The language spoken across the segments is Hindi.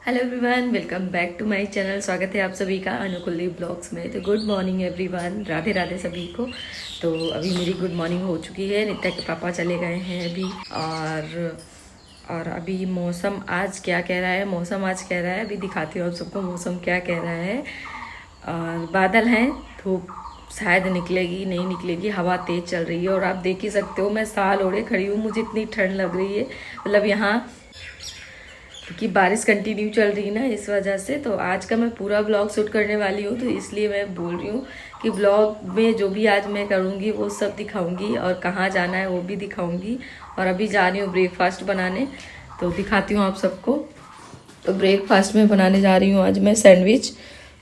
Hello everyone, welcome back to my channel. स्वागत है आप सभी का अनुकुलदीप ब्लॉग्स में। तो good morning everyone, Radhe Radhe सभी को। तो अभी मेरी गुड मॉर्निंग हो चुकी है। नित्या के पापा चले गए हैं अभी। और अभी मौसम आज क्या कह रहा है, मौसम आज कह रहा है, अभी दिखाती हूँ आप सबको मौसम क्या कह रहा है। और बादल हैं, धूप शायद निकलेगी नहीं निकलेगी, हवा तेज़ चल रही है। और आप देख ही सकते हो मैं साल ओढ़े खड़ी हूँ, मुझे इतनी ठंड लग रही है। मतलब यहाँ क्योंकि बारिश कंटिन्यू चल रही है ना, इस वजह से। तो आज का मैं पूरा ब्लॉग शूट करने वाली हूँ, तो इसलिए मैं बोल रही हूँ कि ब्लॉग में जो भी आज मैं करूँगी वो सब दिखाऊंगी, और कहाँ जाना है वो भी दिखाऊंगी। और अभी जा रही हूँ ब्रेकफास्ट बनाने, तो दिखाती हूँ आप सबको। तो ब्रेकफास्ट में बनाने जा रही हूँ आज मैं सैंडविच,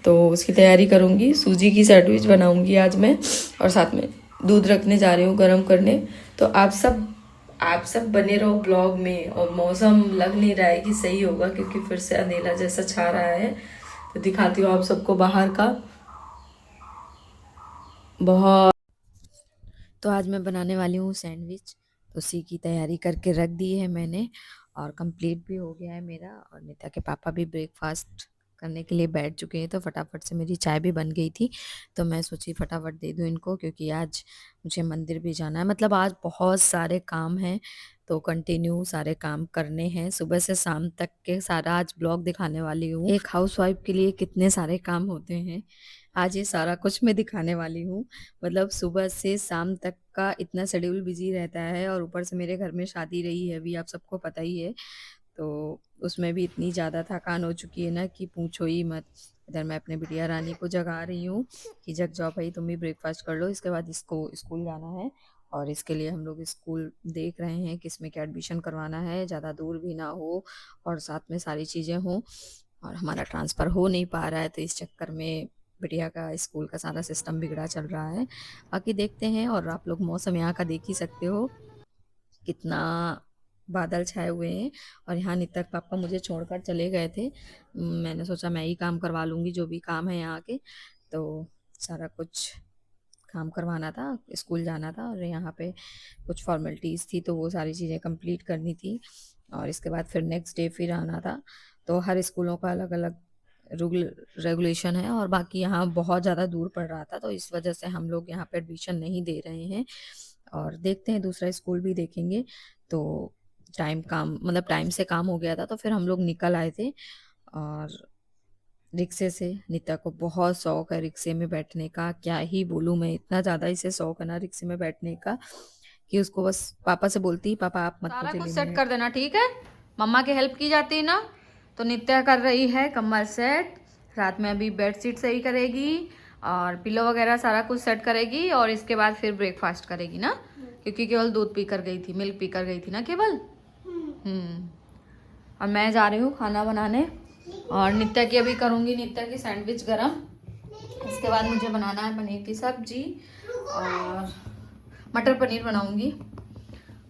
तो उसकी तैयारी करूँगी। सूजी की सैंडविच बनाऊँगी आज मैं, और साथ में दूध रखने जा रही हूँ गर्म करने। तो आप सब बने रहो ब्लॉग में। और मौसम लग नहीं रहा है कि सही होगा, क्योंकि फिर से अंधेरा जैसा छा रहा है। तो दिखाती हूँ आप सबको बाहर का बहुत। तो आज मैं बनाने वाली हूँ सैंडविच, तो उसी की तैयारी करके रख दी है मैंने, और कंप्लीट भी हो गया है मेरा। और नित्या के पापा भी ब्रेकफास्ट करने के लिए बैठ चुके हैं, तो फटाफट से मेरी चाय भी बन गई थी। तो मैं सोची फटाफट दे दूँ इनको, क्योंकि आज मुझे मंदिर भी जाना है। मतलब आज बहुत सारे काम हैं, तो कंटिन्यू सारे काम करने हैं सुबह से शाम तक के। सारा आज ब्लॉग दिखाने वाली हूँ। एक हाउसवाइफ के लिए कितने सारे काम होते हैं, आज ये सारा कुछ मैं दिखाने वाली हूँ। मतलब सुबह से शाम तक का इतना शेड्यूल बिजी रहता है, और ऊपर से मेरे घर में शादी रही है अभी, आप सबको पता ही है। तो उसमें भी इतनी ज़्यादा थकान हो चुकी है ना कि पूछो ही मत। इधर मैं अपने बिटिया रानी को जगा रही हूँ कि जग जाओ भाई, तुम भी ब्रेकफास्ट कर लो, इसके बाद इसको स्कूल जाना है। और इसके लिए हम लोग स्कूल देख रहे हैं कि इसमें क्या एडमिशन करवाना है, ज़्यादा दूर भी ना हो और साथ में सारी चीज़ें हों। और हमारा ट्रांसफ़र हो नहीं पा रहा है, तो इस चक्कर में बिटिया का स्कूल का सारा सिस्टम बिगड़ा चल रहा है। बाकी देखते हैं। और आप लोग मौसम यहाँ का देख ही सकते हो, कितना बादल छाए हुए हैं। और यहाँ नित्या के पापा मुझे छोड़कर चले गए थे। मैंने सोचा मैं ही काम करवा लूँगी जो भी काम है यहाँ के। तो सारा कुछ काम करवाना था, स्कूल जाना था, और यहाँ पे कुछ फॉर्मेलिटीज़ थी, तो वो सारी चीज़ें कंप्लीट करनी थी। और इसके बाद फिर नेक्स्ट डे फिर आना था। तो हर स्कूलों का अलग अलग रूल रेगुलेशन है, और बाकी यहाँ बहुत ज़्यादा दूर पड़ रहा था, तो इस वजह से हम लोग यहाँ पे एडमिशन नहीं दे रहे हैं। और देखते हैं दूसरा स्कूल भी देखेंगे। तो टाइम से काम हो गया था, तो फिर हम लोग निकल आए थे। और रिक्शे से, नित्या को बहुत शौक है रिक्शे में बैठने का, क्या ही बोलूँ मैं, इतना ज़्यादा इसे शौक है ना रिक्शे में बैठने का कि उसको बस पापा से बोलती, पापा आप मत सारा मुझे कुछ लेने सेट आए। कर देना, ठीक है। मम्मा की हेल्प की जाती है ना। तो नित्या कर रही है कम्बल सेट, रात में अभी बेड शीट सही करेगी, और पिलो वगैरह सारा कुछ सेट करेगी, और इसके बाद फिर ब्रेकफास्ट करेगी ना, क्योंकि केवल दूध पी कर गई थी, मिल्क पी कर गई थी ना केवल। और मैं जा रही हूँ खाना बनाने, और नित्या की अभी करूँगी नित्या की सैंडविच गरम। इसके बाद मुझे बनाना है पनीर की सब्जी, और मटर पनीर बनाऊंगी।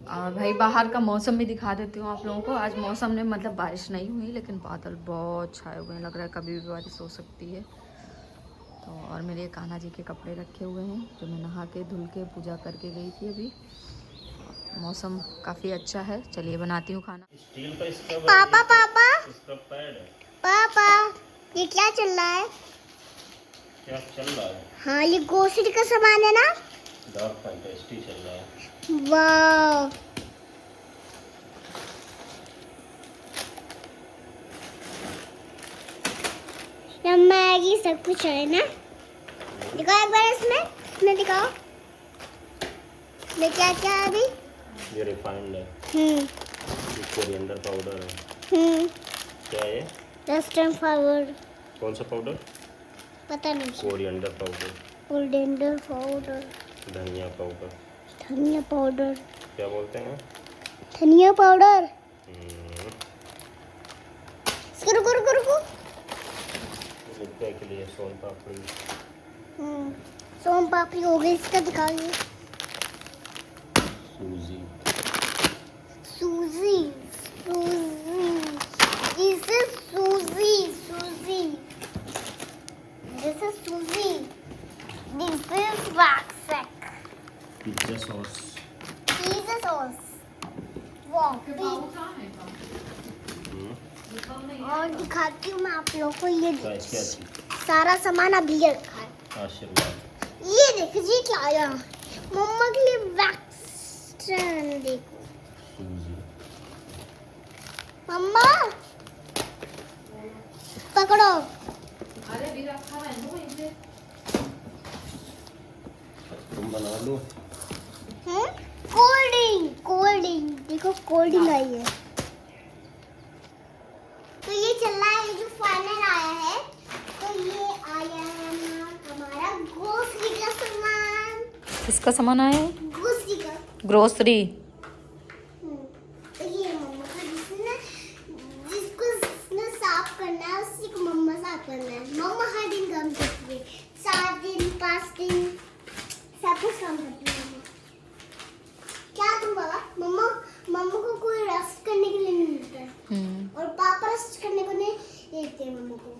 और भाई बाहर का मौसम भी दिखा देती हूँ आप लोगों को। आज मौसम ने मतलब बारिश नहीं हुई, लेकिन बादल बहुत छाए हुए हैं, लग रहा है कभी भी बारिश हो सकती है। तो और मेरे कान्हा जी के कपड़े रखे हुए हैं, जो मैं नहा के धुल के पूजा करके गई थी अभी। मौसम काफ़ी अच्छा है, चलिए बनाती हूँ खाना। स्टील का स्क्रब पापा पापा स्क्रब पैड है। पापा, ये क्या चल रहा है? क्या चल रहा है? हाँ, ये ग्रोसरी का सामान है ना। डार्क फैंटेस्टी चल रहा है। वाह, ये मैगी सब कुछ है ना। दिखाओ एक बार इसमें दिखाओ। ये क्या क्या है अभी? ये रिफाइंड है, हम्म ये कोरिएंडर पाउडर है। हम्म क्या है ये? वेस्टर्न पाउडर, कौन सा पाउडर? पता नहीं। कोरिएंडर पाउडर, कोरिएंडर पाउडर, धनिया पाउडर। धनिया पाउडर, क्या बोलते हैं? धनिया पाउडर। हम्म, रुको रुको रुको। मिर्ची के लिए सोन पापड़ी। सोम पापड़ी हो गई, इसका दिखाइए। सूजी। सूजी, suji, this is suji, suji, this is suji, this is वैक्सक, पिज्जा सॉस। Pizza sauce. वाह, हम्म, और दिखा दिखाती हूँ मैं आप लोगों को। ये क्या देखिए, क्या चीज? सारा सामान अभी ये रखा है। आशीर्वाद। ये देखिए जी क्या आया, मम्मा के लिए वैक्स। देखो सूजी। मम्मा, पकड़ो। अरे भी रखा है ना वहीं पे। तुम बना लो। कोल्ड ड्रिंक, कोल्ड ड्रिंक देखो, कोल्ड ड्रिंक आई है। तो ये चल रहा है, जो फाइनल आया है। तो ये आया है हमारा ग्रोसरी का सामान। किसका सामान आया है? ग्रोसरी का। ग्रोसरी। तो ये मम्मा का, जिसको साफ करना है उसी को मम्मा साफ करना है। मम्मा हर दिन काम करती है, 7 दिन 5 दिन सब कुछ काम करती है मम्मा। क्या तुम बाबा, मम्मा मम्मा को कोई रेस्ट करने के लिए नहीं मिलता है, और पापा रेस्ट करने को नहीं देते हैं मम्मा को।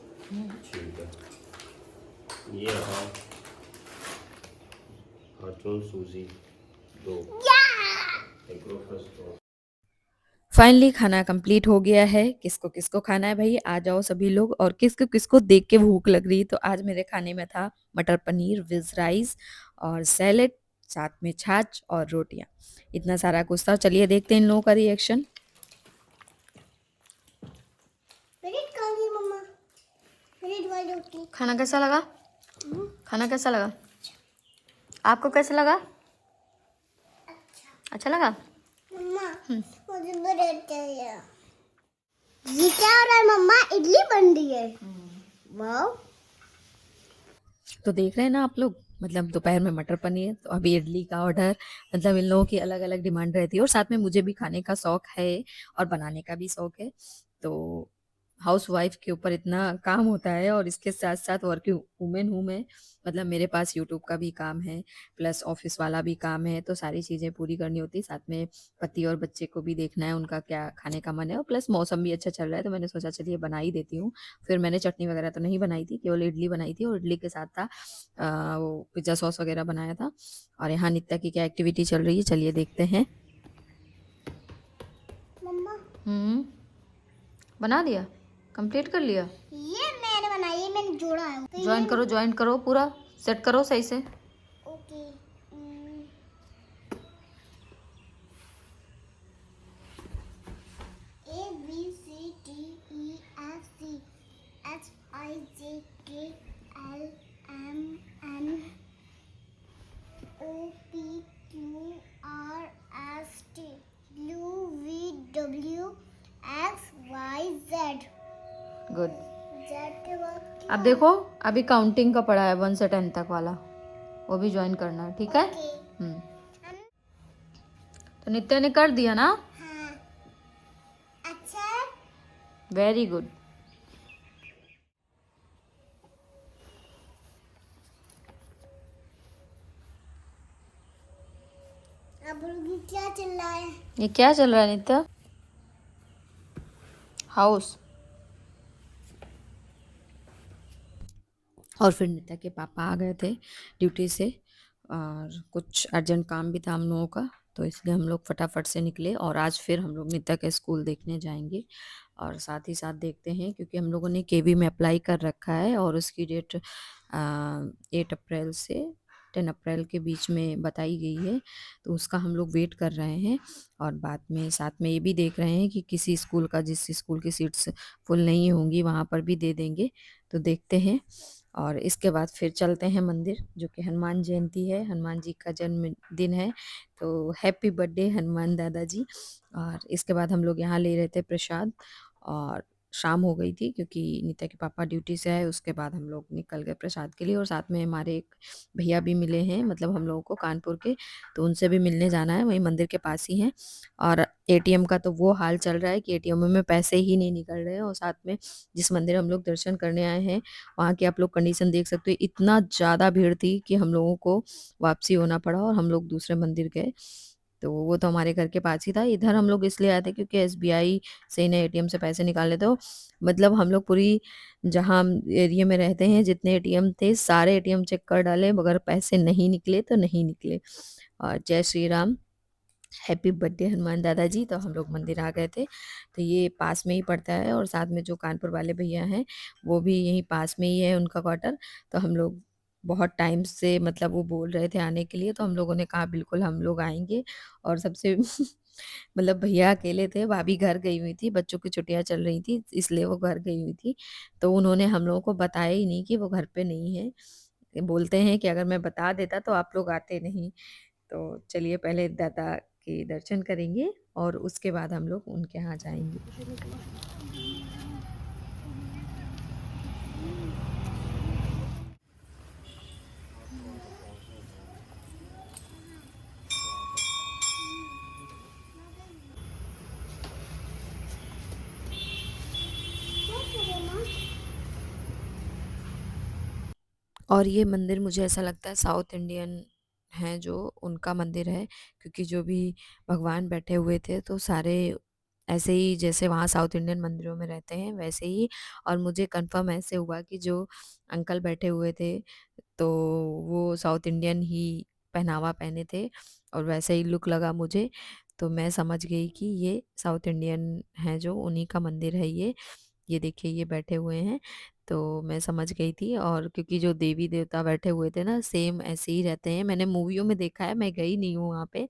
ठीक है। ये रहा फॉर्चून सूजी 2। एक ग्रोफर्स 2। फाइनली खाना कंप्लीट हो गया है। किसको किसको खाना है भाई, आ जाओ सभी लोग। और किसको किसको देख के भूख लग रही, तो आज मेरे खाने में था मटर पनीर विज राइस और सैलेड, साथ में छाछ और रोटियां। इतना सारा कुछ था। चलिए देखते हैं इन लोगों का रिएक्शन। पनीर कहाँ गई मम्मा? पनीर वाली रोटी। खाना कैसा लगा? खाना कैसा लगा? आपको कैसा लगा? अच्छा लगा? मम्मा मुझे ब्रेड चाहिए। ये क्या हो रहा है मम्मा? इडली बन रही है। वाह। तो देख रहे हैं ना आप लोग, मतलब दोपहर में मटर पनीर, तो अभी इडली का ऑर्डर। मतलब इन लोगों की अलग अलग डिमांड रहती है, और साथ में मुझे भी खाने का शौक है और बनाने का भी शौक है। तो हाउस वाइफ के ऊपर इतना काम होता है, और इसके साथ साथ वर्किंग वुमेन हूँ मैं। मतलब मेरे पास यूट्यूब का भी काम है, प्लस ऑफिस वाला भी काम है, तो सारी चीज़ें पूरी करनी होती है। साथ में पति और बच्चे को भी देखना है, उनका क्या खाने का मन है, और प्लस मौसम भी अच्छा चल रहा है, तो मैंने सोचा चलिए बना ही देती हूँ। फिर मैंने चटनी वगैरह तो नहीं बनाई थी, केवल इडली बनाई थी, और इडली के साथ था वो पिज्ज़ा सॉस वगैरह बनाया था। और यहाँ नित्या की क्या एक्टिविटी चल रही है, चलिए देखते हैं। मम्मा बना दिया? कंप्लीट कर लिया? ये मैंने बनाई है, मैंने जोड़ा है। तो ज्वाइन करो पूरा, सेट करो सही से। Okay. A B C D E F C H I J K L M N O P Q R S T U V W X Y Z। Good. Z के बाद अब देखो, अभी काउंटिंग का पड़ा है 1 से 10 तक वाला, वो भी ज्वाइन करना है, ठीक है? ओके। तो नित्या ने कर दिया ना? हाँ। अच्छा। Very good. अब ये क्या चल रहा है? ये क्या चल रहा है नित्या? हाउस। और फिर नित्या के पापा आ गए थे ड्यूटी से, और कुछ अर्जेंट काम भी था हम लोगों का, तो इसलिए हम लोग फटाफट से निकले। और आज फिर हम लोग नित्या के स्कूल देखने जाएंगे, और साथ ही साथ देखते हैं, क्योंकि हम लोगों ने केवी में अप्लाई कर रखा है, और उसकी डेट 8 अप्रैल से 10 अप्रैल के बीच में बताई गई है। तो उसका हम लोग वेट कर रहे हैं, और बाद में साथ में ये भी देख रहे हैं कि किसी स्कूल का, जिस स्कूल की सीट्स फुल नहीं होंगी वहाँ पर भी दे देंगे। तो देखते हैं। और इसके बाद फिर चलते हैं मंदिर, जो कि हनुमान जयंती है, हनुमान जी का जन्मदिन है। तो हैप्पी बर्थडे हनुमान दादाजी। और इसके बाद हम लोग यहाँ ले रहे थे प्रसाद, और शाम हो गई थी क्योंकि नित्या के पापा ड्यूटी से आए। उसके बाद हम लोग निकल गए प्रसाद के लिए, और साथ में हमारे एक भैया भी मिले हैं, मतलब हम लोगों को कानपुर के, तो उनसे भी मिलने जाना है, वहीं मंदिर के पास ही हैं। और एटीएम का तो वो हाल चल रहा है कि एटीएम में पैसे ही नहीं निकल रहे हैं, और साथ में जिस मंदिर हम लोग दर्शन करने आए हैं वहाँ की आप लोग कंडीशन देख सकते हो, इतना ज़्यादा भीड़ थी कि हम लोगों को वापसी होना पड़ा, और हम लोग दूसरे मंदिर गए। तो वो तो हमारे घर के पास ही था। इधर हम लोग इसलिए आए थे क्योंकि एसबीआई से इन्हें एटीएम से पैसे निकालने, तो मतलब हम लोग पूरी, जहाँ हम एरिया में रहते हैं, जितने एटीएम थे सारे एटीएम चेक कर डाले, मगर पैसे नहीं निकले तो नहीं निकले। और जय श्री राम। हैप्पी बर्थडे हनुमान दादाजी, तो हम लोग मंदिर आ गए थे। तो ये पास में ही पड़ता है और साथ में जो कानपुर वाले भैया हैं वो भी यहीं पास में ही है उनका क्वार्टर। तो हम लोग बहुत टाइम से मतलब वो बोल रहे थे आने के लिए, तो हम लोगों ने कहा बिल्कुल हम लोग आएंगे। और सबसे मतलब भैया अकेले थे, भाभी घर गई हुई थी, बच्चों की छुट्टियां चल रही थी इसलिए वो घर गई हुई थी। तो उन्होंने हम लोगों को बताया ही नहीं कि वो घर पे नहीं है। बोलते हैं कि अगर मैं बता देता तो आप लोग आते नहीं। तो चलिए पहले दादा के दर्शन करेंगे और उसके बाद हम लोग उनके यहाँ जाएंगे। और ये मंदिर मुझे ऐसा लगता है साउथ इंडियन हैं जो उनका मंदिर है, क्योंकि जो भी भगवान बैठे हुए थे तो सारे ऐसे ही जैसे वहाँ साउथ इंडियन मंदिरों में रहते हैं वैसे ही। और मुझे कंफर्म ऐसे हुआ कि जो अंकल बैठे हुए थे तो वो साउथ इंडियन ही पहनावा पहने थे और वैसे ही लुक लगा मुझे। तो मैं समझ गई कि ये साउथ इंडियन है जो उन्हीं का मंदिर है ये देखिए ये बैठे हुए हैं। तो मैं समझ गई थी, और क्योंकि जो देवी देवता बैठे हुए थे ना सेम ऐसे ही रहते हैं, मैंने मूवियों में देखा है, मैं गई नहीं हूँ वहाँ पे।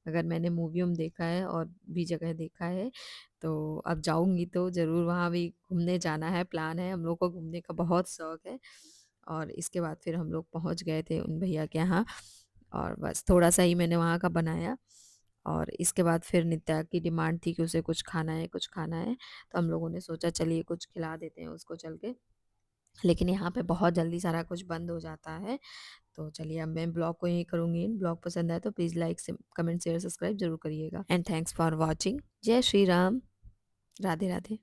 अगर मैंने मूवियों में देखा है और भी जगह देखा है तो अब जाऊंगी तो ज़रूर वहाँ भी घूमने जाना है, प्लान है, हम लोग को घूमने का बहुत शौक है। और इसके बाद फिर हम लोग पहुँच गए थे उन भैया के यहाँ, और बस थोड़ा सा ही मैंने वहाँ का बनाया। और इसके बाद फिर नित्या की डिमांड थी कि उसे कुछ खाना है कुछ खाना है, तो हम लोगों ने सोचा चलिए कुछ खिला देते हैं उसको चल के। लेकिन यहाँ पे बहुत जल्दी सारा कुछ बंद हो जाता है। तो चलिए अब मैं ब्लॉग को यहीं करूँगी। ब्लॉग पसंद आए तो प्लीज़ लाइक से कमेंट शेयर सब्सक्राइब जरूर करिएगा। And thanks for watching. जय श्री राम। राधे राधे।